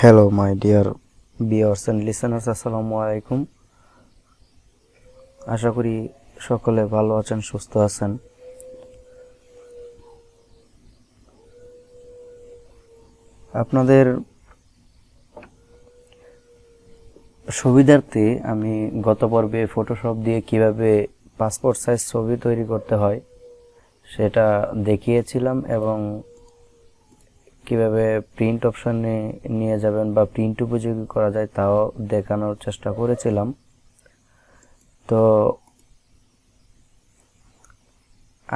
Hello my dear viewers and listeners, আসসালামু আলাইকুম। আশা করি সকলে ভালো আছেন, সুস্থ আছেন। আপনাদের সুবিধার্থে আমি গত পর্বে ফটোশপ দিয়ে কিভাবে পাসপোর্ট সাইজ ছবি তৈরি করতে হয় সেটা দেখিয়েছিলাম এবং কিভাবে প্রিন্ট অপশনে নিয়ে যাবেন বা প্রিন্ট উপযোগী করা যায় তাও দেখানোর চেষ্টা করেছিলাম। তো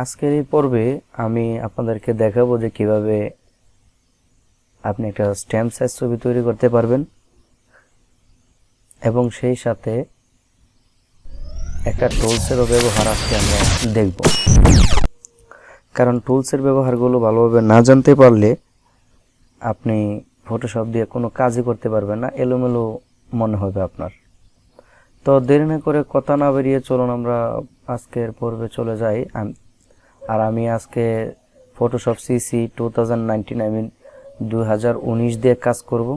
আজকের এই পর্বে আমি আপনাদেরকে দেখাবো যে কিভাবে আপনি একটা স্ট্যাম্প সাইজ ছবি তৈরি করতে পারবেন এবং সেই সাথে একটা টুলসেরও ব্যবহার আজকে আমরা দেখব। কারণ টুলসের ব্যবহারগুলো ভালোভাবে না জানতে পারলে আপনি ফটোশপ দিয়ে কোনো কাজই করতে পারবেন না, এলোমেলো মনে হবে আপনার। তো দেরি না করে কথা না বেরিয়ে চলুন আমরা আজকের পর্বে চলে যাই। আর আমি আজকে ফটোশপ সিসি 2019 দিয়ে কাজ করব।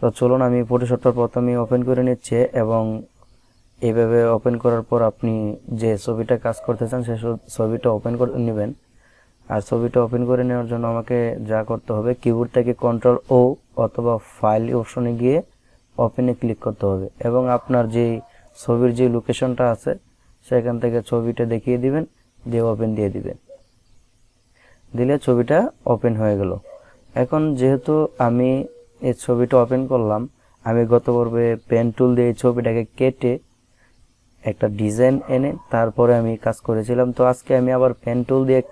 তো চলুন আমি ফটোশপটা প্রথমে ওপেন করে নিচ্ছি এবং এইভাবে ওপেন করার পর আপনি যে ছবিটা কাজ করতে চান সেই ছবিটা ওপেন করে নেবেন। আর ছবিটা ওপেন করে নেওয়ার জন্য আমাকে যা করতে হবে, কিবোর্ড থেকে Ctrl+O অথবা ফাইল অপশনে গিয়ে ওপেনে ক্লিক করতে হবে এবং আপনার যে ছবির যে লোকেশনটা আছে সেখান থেকে ছবিটা দেখিয়ে দিবেন, দিয়ে ওপেন দিয়ে দিবেন। দিলে ছবিটা ওপেন হয়ে গেল। এখন যেহেতু আমি এই ছবিটা ওপেন করলাম, আমি গত পর্বে পেন টুল দিয়ে এই ছবিটাকে কেটে একটা ডিজাইন এনে তারপরে আমি কাজ করেছিলাম। তো আজকে আমি আবার পেন টুল দিয়ে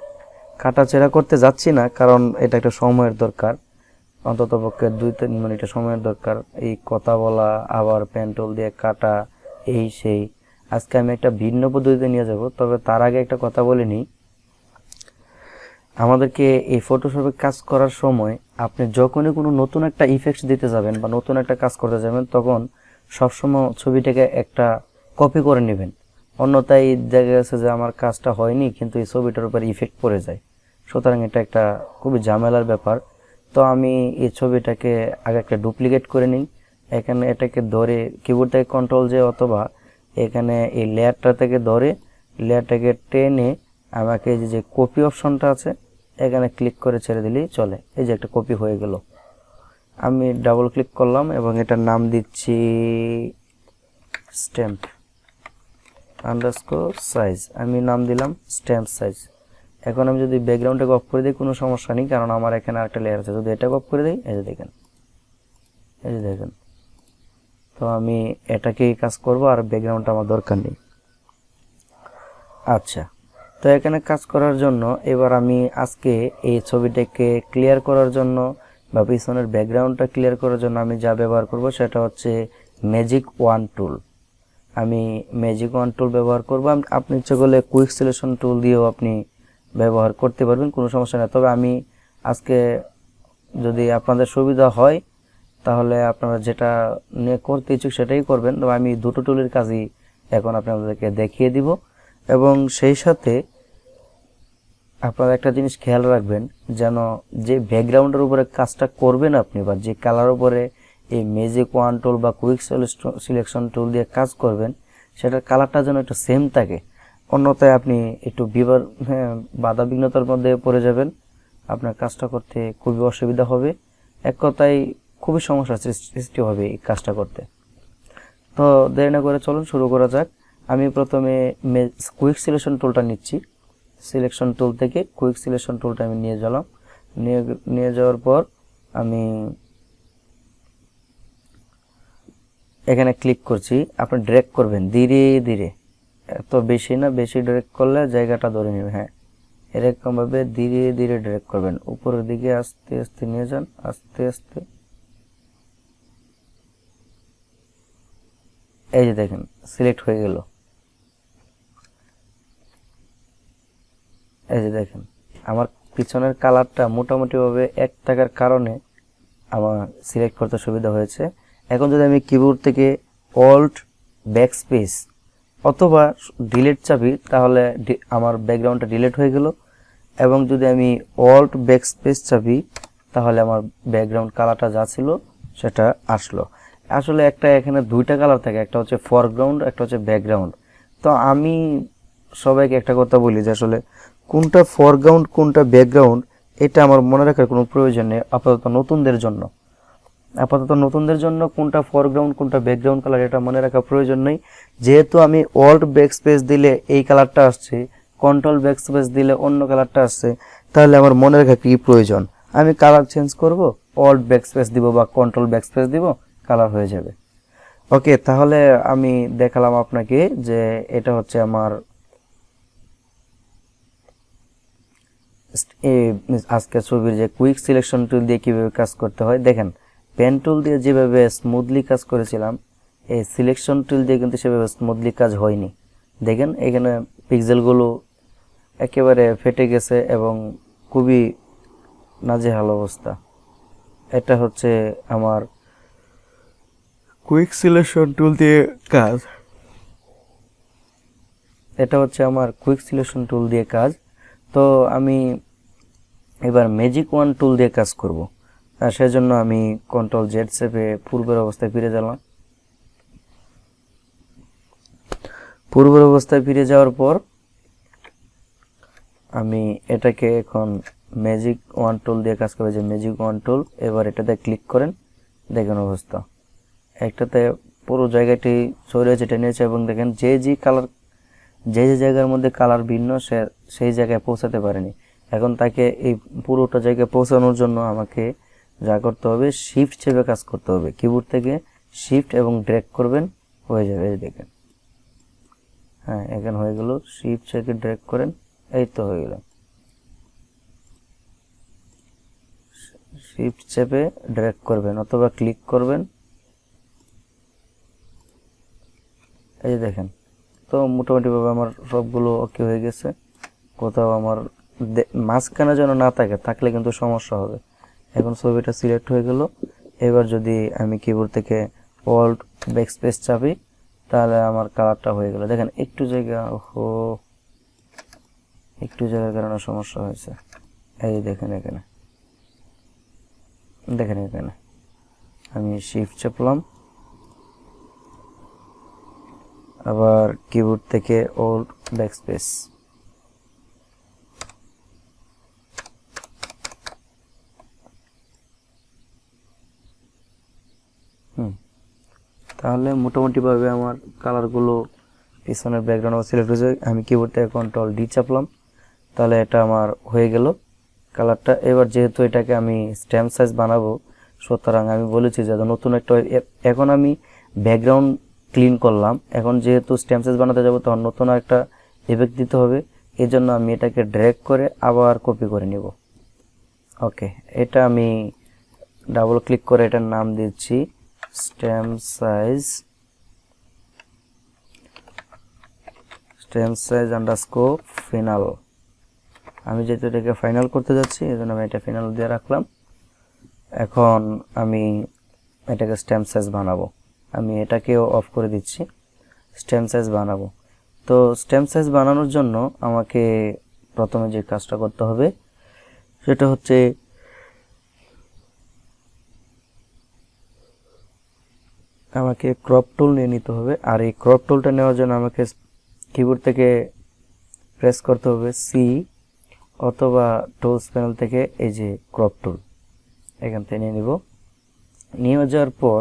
কাটাছেঁড়া করতে যাচ্ছি না, কারণ এটা একটা সময়ের দরকার, অন্ততপক্ষে 2-3 মিনিটের সময়ের দরকার। এই কথা বলা, আবার পেন টুল দিয়ে কাটা, এই সেই। আজকে আমি একটা ভিন্ন পদ্ধতিতে নিয়ে যাব। তবে তার আগে একটা কথা বলে নিই, আমাদেরকে এই ফটোশপে কাজ করার সময় আপনি যখনই কোনো নতুন একটা ইফেক্টস দিতে যাবেন বা নতুন একটা কাজ করতে যাবেন, তখন সবসময় ছবিটাকে একটা কপি করে নেবেন। অন্যথায় দেখা গেছে যে আমার কাজটা হয়নি কিন্তু এই ছবিটার উপর ইফেক্ট পড়ে যায়, সুতরাং এটা একটা খুবই ঝামেলার ব্যাপার। তো আমি এই ছবিটাকে আগে একটা ডুপ্লিকেট করে নিই। এখানে এটাকে ধরে কিবোর্ড থেকে Ctrl+J অথবা এখানে এই লেয়ারটা থেকে ধরে লেয়ারটাকে টেনে আমাকে যে কপি অপশনটা আছে এখানে ক্লিক করে ছেড়ে দিলেই চলে। এই যে একটা কপি হয়ে গেল। আমি ডাবল ক্লিক করলাম এবং এটার নাম দিচ্ছি স্ট্যাম্প আন্ডারস্কোর সাইজ। আমি নাম দিলাম স্ট্যাম্প সাইজ। এখন আমি যদি ব্যাকগ্রাউন্ডটাকে অফ করে দিই কোনো সমস্যা নেই, কারণ আমার এখানে আরেকটা লেয়ার আছে। যদি এটা অফ করে দিই, এই যে দেখেন, এই যে দেখেন। তো আমি এটাকেই কাজ করব, আর ব্যাকগ্রাউন্ডটা আমার দরকার নেই। আচ্ছা, তো এখানে কাজ করার জন্য এবার আমি আজকে এই ছবিটাকে ক্লিয়ার করার জন্য বা পিছনের ব্যাকগ্রাউন্ডটা ক্লিয়ার করার জন্য আমি যা ব্যবহার করব সেটা হচ্ছে ম্যাজিক 1 টুল। আমি ম্যাজিক 1 টুল ব্যবহার করব। আপনি ইচ্ছে করলে কুইক সিলেকশন টুল দিয়েও আপনি ব্যবহার করতে পারবেন, কোনো সমস্যা নেই। তবে আমি আজকে যদি আপনাদের সুবিধা হয় তাহলে আপনারা যেটা নিয়ে করতে ইচ্ছুক সেটাই করবেন। তবে আমি দুটো টুলের কাজই এখন আপনাদেরকে দেখিয়ে দিব। এবং সেই সাথে আপনারা একটা জিনিস খেয়াল রাখবেন, যেন যে ব্যাকগ্রাউন্ডের উপরে কাজটা করবেন আপনি বা যে কালার উপরে এই ম্যাজিক 1 টুল বা কুইক সিলেকশন টুল দিয়ে কাজ করবেন সেটার কালারটা যেন একটু সেম থাকে। অন্যথায় আপনি একটু বাধা বিঘ্নতার মধ্যে পড়ে যাবেন, আপনার কাজটা করতে খুবই অসুবিধা হবে। এক কথায় খুবই সমস্যার সৃষ্টি হবে এই কাজটা করতে। তো দেরি না করে চলুন শুরু করা যাক। আমি প্রথমে কুইক সিলেকশন টুলটা নিচ্ছি। সিলেকশন টুল থেকে কুইক সিলেকশন টুলটা আমি নিয়ে গেলাম। নিয়ে যাওয়ার পর আমি এখানে ক্লিক করছি। আপনি ড্র্যাগ করবেন ধীরে ধীরে, এত বেশি না, বেশি ড্র্যাগ করলে জায়গাটা ধরে নেবে। হ্যাঁ, এরকম ভাবে ধীরে ধীরে ড্র্যাগ করবেন, উপরের দিকে আস্তে আস্তে নিয়ে যান, আস্তে আস্তে। এই যে দেখেন সিলেক্ট হয়ে গেল। এই যে দেখেন আমার পিছনের কালারটা মোটামুটি ভাবে এক থাকার কারণে আমার সিলেক্ট করতে সুবিধা হয়েছে। এখন যদি আমি কিবোর্ড থেকে অল্ট ব্যাকস্পেস অথবা ডিলিট চাপি তাহলে আমার ব্যাকগ্রাউন্ডটা ডিলিট হয়ে গেল। এবং যদি আমি অল্ট ব্যাকস্পেস চাপি তাহলে আমার ব্যাকগ্রাউন্ড কালারটা যা ছিল সেটা আসলো। আসলে একটা এখানে দুইটা কালার থাকে, একটা হচ্ছে ফরগ্রাউন্ড, একটা হচ্ছে ব্যাকগ্রাউন্ড। তো আমি সবাইকে একটা কথা বলি যে আসলে কোনটা ফরগ্রাউন্ড কোনটা ব্যাকগ্রাউন্ড এটা আমার মনে রাখার কোনো প্রয়োজন নেই আপাতত নতুনদের জন্য কোনটা ফরগ্রাউন্ড কোনটা ব্যাকগ্রাউন্ড কালার এটা মনে রাখা প্রয়োজন নেই। যেহেতু আমি অল্ট ব্যাকস্পেস দিলে এই কালারটা আসছে, কন্ট্রোল ব্যাকস্পেস দিলে অন্য কালারটা আসছে, তাহলে আমার মনে রাখা কি প্রয়োজন? আমি কালার চেঞ্জ করব, অল্ট ব্যাকস্পেস দিব বা কন্ট্রোল ব্যাকস্পেস দিব, কালার হয়ে যাবে। ওকে, তাহলে আমি দেখালাম আপনাকে যে এটা হচ্ছে আমার আজকে ছবির যে কুইক সিলেকশন টুল দিয়ে কিভাবে কাজ করতে হয়। দেখেন, পেন টুল দিয়ে যেভাবে স্মুথলি কাজ করেছিলাম, এই সিলেকশন টুল দিয়ে কিন্তু সেভাবে স্মুথলি কাজ হয়নি। দেখেন এখানে পিক্সেলগুলো একেবারে ফেটে গেছে এবং খুবই নাজেহাল অবস্থা। এটা হচ্ছে আমার কুইক সিলেকশন টুল দিয়ে কাজ। তো আমি এবার ম্যাজিক ওয়ান টুল দিয়ে কাজ করব। আর সেজন্য আমি কন্ট্রোল জেড চেপে পূর্বের অবস্থায় ফিরে গেলাম। পূর্বের অবস্থায় ফিরে যাওয়ার পর আমি এটাকে এখন ম্যাজিক ওয়ান টুল দিয়ে কাজ করব, যে ম্যাজিক ওয়ান টুল। এবার এটাতে ক্লিক করেন, দেখেন অবস্থা একটাতে পুরো জায়গাটি ছড়িয়ে ছিটিয়ে নিয়েছে এবং দেখেন যে জায়গার মধ্যে কালার ভিন্ন সেই জায়গায় পৌঁছাতে পারেনি। এখন তাকে এই পুরোটা জায়গায় পৌঁছানোর জন্য আমাকে যা করতে হবে, শিফট চেপে কাজ করতে হবে। কিবোর্ড থেকে শিফট এবং ড্র্যাগ করবেন, হয়ে যাবে। এই দেখেন, হ্যাঁ এখানে হয়ে গেল। শিফট চেপে ড্র্যাগ করেন, এই তো হয়ে গেল। শিফট চেপে ড্র্যাগ করবেন অথবা ক্লিক করবেন, এই যে দেখেন। তো মোটামুটিভাবে আমার সবগুলো ওকে হয়ে গেছে। কোথাও আমার মাঝখানে যেন না থাকে, থাকলে কিন্তু সমস্যা হবে। এখন ছবিটা সিলেক্ট হয়ে গেল। এবার যদি আমি কিবোর্ড থেকে অল্ট ব্যাকস্পেস চাপি, তাহলে আমার কালারটা হয়ে গেল। দেখেন একটু জায়গার কারণে সমস্যা হয়েছে। এই দেখেন এখানে আমি শিফট চাপলাম, আবার কিবোর্ড থেকে অল্ট ব্যাকস্পেস। তাহলে মোটামুটিভাবে আমার কালারগুলো পিছনের ব্যাকগ্রাউন্ড সিলেক্ট হয়েছে। আমি কিবোর্ড থেকে কন্ট্রোল ডি চাপলাম, তাহলে এটা আমার হয়ে গেল কালারটা। এবার যেহেতু এটাকে আমি স্ট্যাম্প সাইজ বানাবো, সুতরাং আমি বলেছি যে নতুন একটা, এখন আমি ব্যাকগ্রাউন্ড ক্লিন করলাম, এখন যেহেতু স্ট্যাম্প সাইজ বানাতে যাবো তখন নতুন একটা এফেক্ট দিতে হবে। এই জন্য আমি এটাকে ড্র্যাগ করে আবার কপি করে নিব। ওকে, এটা আমি ডাবল ক্লিক করে এটার নাম দিচ্ছি স্ট্যাম্প সাইজ আন্ডারস্কোর ফাইনাল। আমি যেহেতু এটাকে ফাইনাল করতে যাচ্ছি, এই জন্য আমি এটা ফাইনাল দিয়ে রাখলাম। এখন আমি এটাকে স্ট্যাম্প সাইজ বানাবো। আমি এটাকেও অফ করে দিচ্ছি, স্ট্যাম্প সাইজ বানাবো। তো স্ট্যাম্প সাইজ বানানোর জন্য আমাকে প্রথমে যে কাজটা করতে হবে সেটা হচ্ছে আমাকে ক্রপ টুল নিয়ে নিতে হবে। আর এই ক্রপ টুলটা নেওয়ার জন্য আমাকে কিবোর্ড থেকে প্রেস করতে হবে সি, অথবা টুলস প্যানেল থেকে এই যে ক্রপ টুল, এখান থেকে নিয়ে নিব। নিয়ে যাওয়ার পর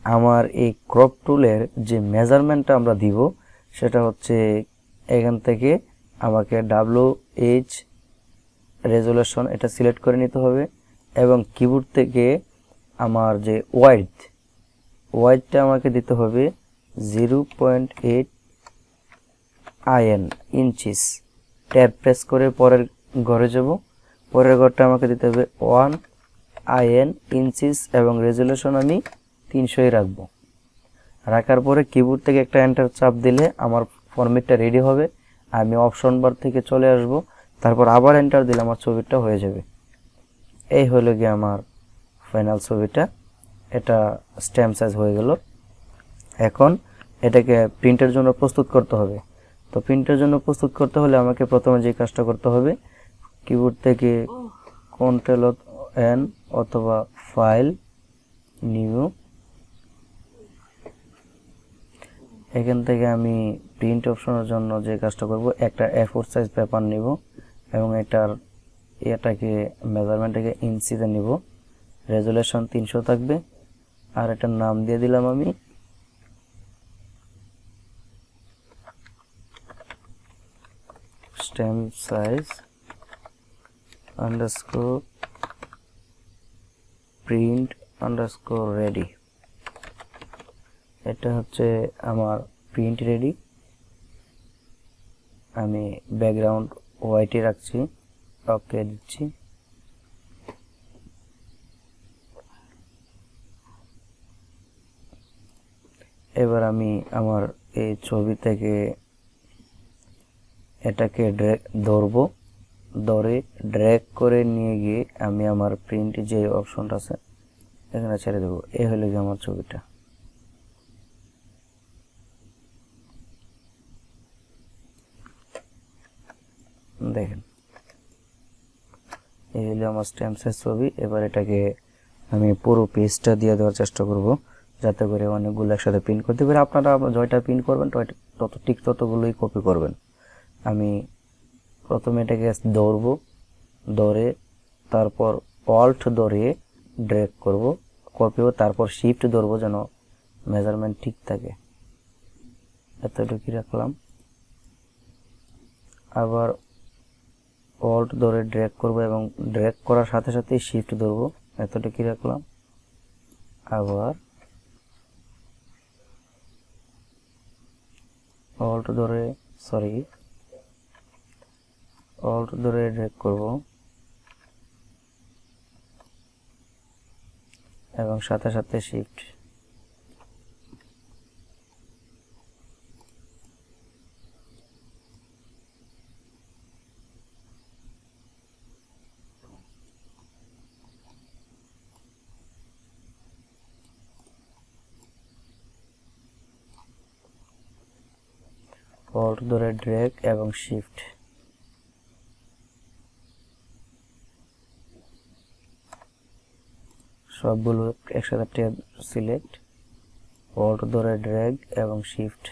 আমার এই ক্রপ টুলের যে মেজারমেন্টটা আমরা দিব সেটা হচ্ছে এখান থেকে আমাকে WH রেজুলেশন এটা সিলেক্ট করে নিতে হবে এবং কিবোর্ড থেকে আমার যে ওয়াইডটা আমাকে দিতে হবে 0.8 ইঞ্চিস। ট্যাব প্রেস করে পরের ঘরে যাব, পরের ঘরটা আমাকে দিতে হবে 1 ইঞ্চিস এবং রেজুলেশন আমি 300 রাখবো। রাখার পরে কিবোর্ড থেকে একটা এন্টার চাপ দিলে আমার ফরম্যাটটা রেডি হবে। আমি অপশন বার থেকে চলে আসব, তারপর আবার এন্টার দিলে আমার ছবিটা হয়ে যাবে। এই হলো গিয়ে আমার ফাইনাল ছবিটা। এটা স্ট্যাম্প সাইজ হয়ে গেল। এখন এটাকে প্রিন্টের জন্য প্রস্তুত করতে হবে। তো প্রিন্টের জন্য প্রস্তুত করতে হলে আমাকে প্রথমে যে কাজটা করতে হবে, কিবোর্ড থেকে কন্ট্রোল N অথবা ফাইল, নিউ। এখান থেকে আমি প্রিন্ট অপশনের জন্য যে কাজটা করব, একটা A4 সাইজ পেপার নিব এবং এটাকে মেজারমেন্টটাকে ইঞ্চিতে নিব, রেজুলেশন 300 থাকবে। আর এটার নাম দিয়ে দিলাম আমি stem size underscore print underscore ready. এটা হচ্ছে আমার প্রিন্ট রেডি। আমি ব্যাকগ্রাউন্ড হোয়াইটে রাখছি, ওকে দিচ্ছি। এবার আমি আমার এই ছবি থেকে এটাকে ধরে ড্র্যাগ করে নিয়ে গিয়ে আমি আমার প্রিন্ট যে অপশনটা আছে এখানে ছেড়ে দেবো। এই হলো গিয়ে আমার ছবিটা। দেখেন, এই হলো আমার স্ট্যাম্প সাইজ ছবি। এবার এটাকে আমি পুরো পেজটা দিয়ে দেওয়ার চেষ্টা করব, যাতে করে অনেকগুলো একসাথে প্রিন্ট করতে পারে। আপনারা জয়টা প্রিন্ট করবেন ততগুলোই কপি করবেন। আমি প্রথমে এটাকে ধরে তারপর অল্ট ধরে ড্র্যাগ করব, কপিও, তারপর শিফট ধরবো যেন মেজারমেন্ট ঠিক থাকে। এতটুকু রাখলাম। আবার অল্ট ধরে ড্র্যাগ করব এবং ড্র্যাগ করার সাথে সাথে শিফট ধরবো, এতটুকু রাখলাম। আবার অল্ট ধরে ড্র্যাগ করব এবং সাথে সাথে শিফট। অল্ট ধরে ড্র্যাগ এবং শিফট। সবগুলো একসাথে সিলেক্ট, অল্ট ধরে ড্র্যাগ এবং শিফট।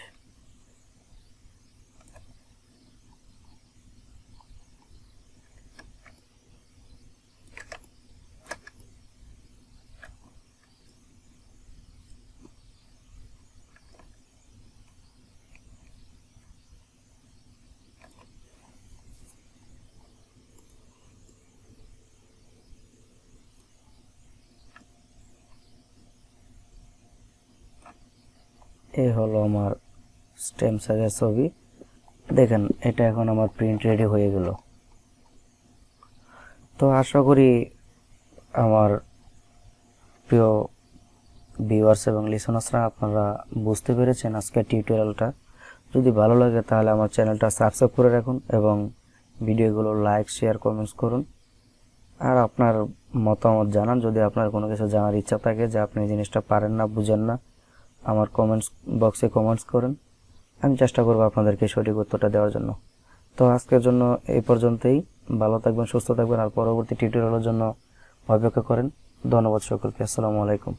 এই হলো আমার স্টেম সাইজের ছবি। দেখেন, এটা এখন আমার প্রিন্ট রেডি হয়ে গেল। তো আশা করি আমার প্রিয় ভিউয়ার্স এবং লিসনার্সরা আপনারা বুঝতে পেরেছেন আজকের টিউটোরিয়ালটা। যদি ভালো লাগে তাহলে আমার চ্যানেলটা সাবস্ক্রাইব করে রাখুন এবং ভিডিওগুলো লাইক, শেয়ার, কমেন্টস করুন। আর আপনার মতামত জানান। যদি আপনার কোনো কিছু জানার ইচ্ছা থাকে যে আপনি এই জিনিসটা পারেন না, বুঝেন না, আমার কমেন্টস বক্সে কমেন্টস করেন। আমি চেষ্টা করব আপনাদেরকে সঠিক উত্তরটা দেওয়ার জন্য। তো আজকের জন্য এই পর্যন্তই। ভালো থাকবেন, সুস্থ থাকবেন, আর পরবর্তী টিউটোরিয়ালের জন্য অপেক্ষা করেন। ধন্যবাদ সকলকে। আসসালামু আলাইকুম।